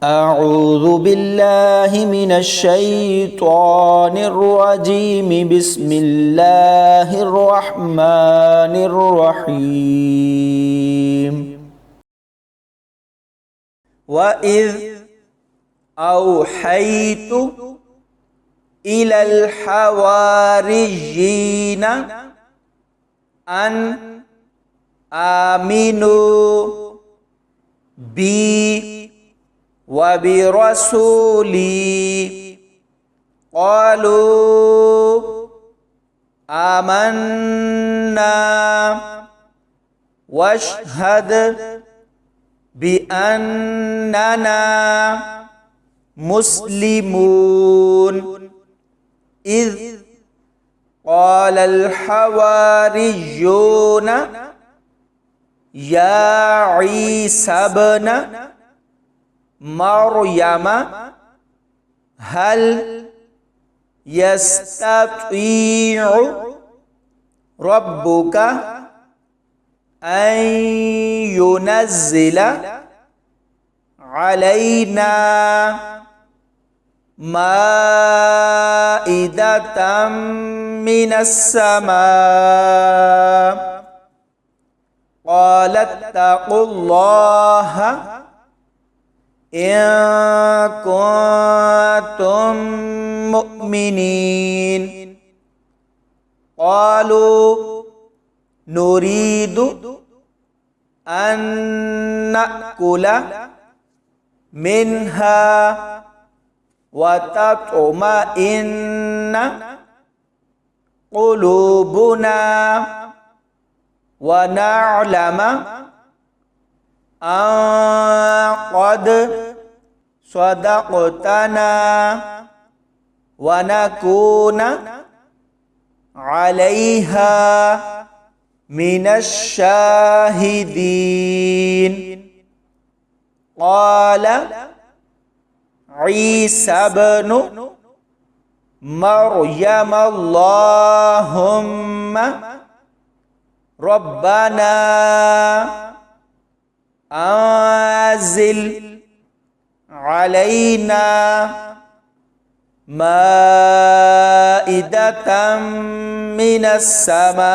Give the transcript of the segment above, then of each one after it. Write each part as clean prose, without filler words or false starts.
أعوذ بالله من الشيطان الرجيم بسم الله الرحمن الرحيم وإذ أوحيت إلى الحواريين أن آمنوا بي وبرسولي قالوا آمنا واشهد بأننا مسلمون إذ قال الحواريون يا عيسى ابن مريم هل يستطيع ربك أن ينزل علينا مائدة من السماء قال اتقوا الله إن كنتم مؤمنين قالوا نريد أن نأكل منها وتطمئن قلوبنا ونعلم أن قد صدقتنا ونكون عليها من الشاهدين قال عيسى ابن مريم اللهم ربنا أنزل علينا مائدة من السماء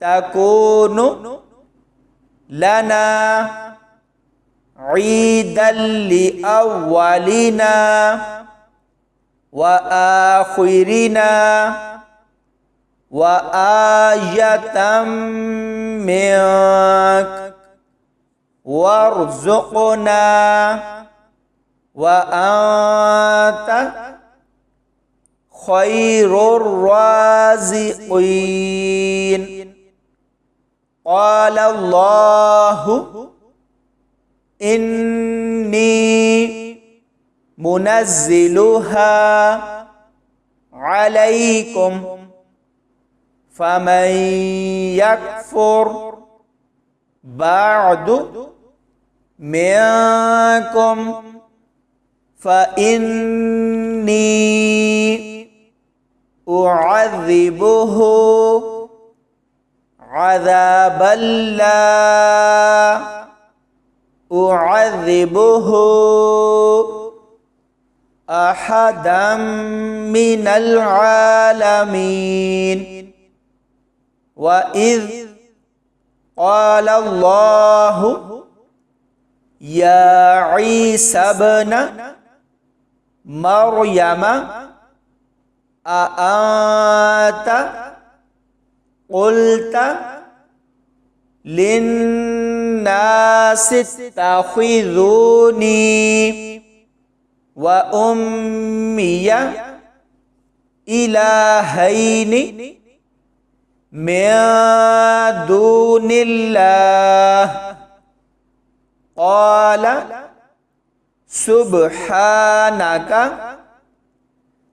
تكون لنا عيدا لأولنا وآخرنا وآية منك وارزقنا وأنت خير الرازقين قال الله إني منزلها عليكم فمن يكفر بعد منكم فإني أعذبه عذابا لا أعذبه أحدا من العالمين وإذ قال الله يا عيسى ابن مريم أأنت قلت للناس اتخذوني وأمي إلهين من دون الله قال سبحانك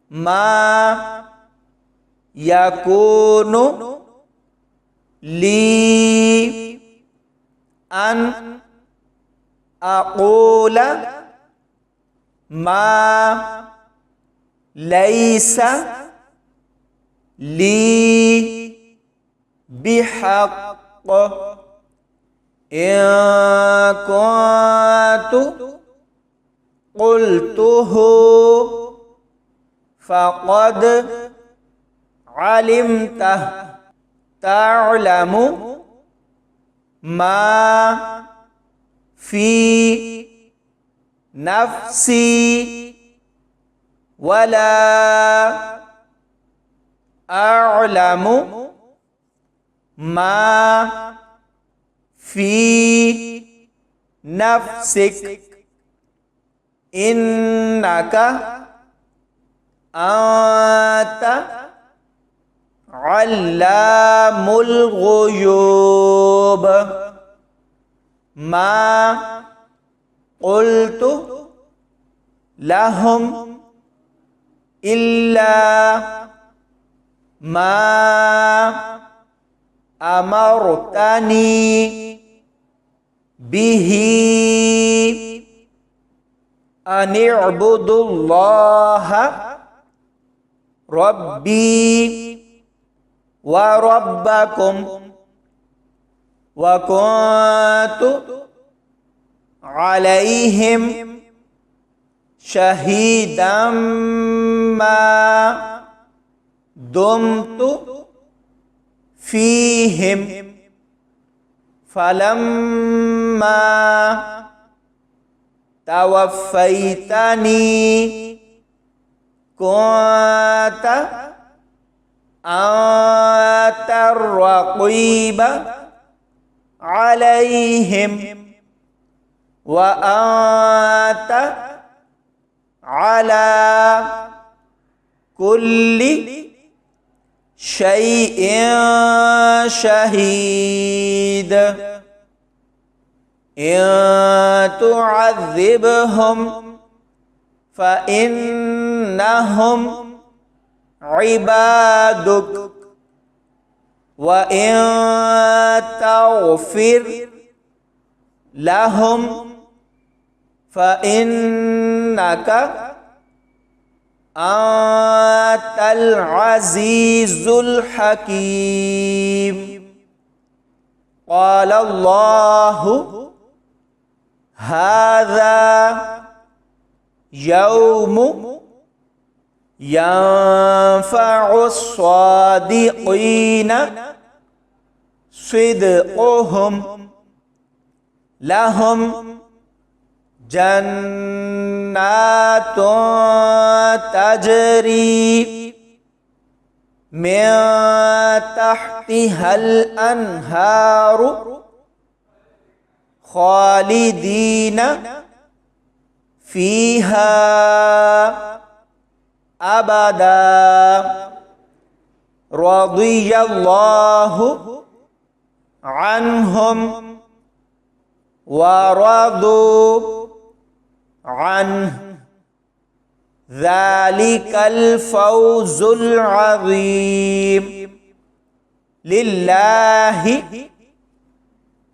ما يكون لي أن أقول ما ليس لي بحق إن كنت قلته فقد علمته تعلم ما في نفسي ولا أعلم ما في نفسك إنك أنت علام الغيوب ما قلت لهم إلا ما أمرتني به أن اعبدوا الله ربي وربكم وكنت عليهم شهيدا ما دمت فيهم فلما توفيتني كنت أنت الرقيب عليهم وأنت على كل شيء شهيد إن تعذبهم فإنهم عبادك وإن تغفر لهم فإنك أنت العزيز الحكيم قال الله هذا يوم ينفع الصادقين صدقهم لهم جنات تجري من تحتها الأنهار خالدين فيها أبدا رضي الله عنهم ورضوا عنه ذلك الفوز العظيم لله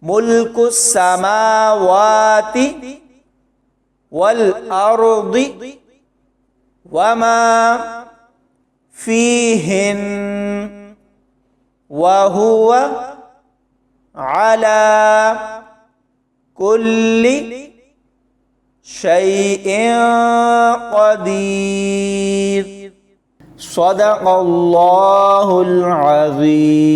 ملك السماوات والأرض وما فيهن وهو على كل شيء قدير صدق الله العظيم.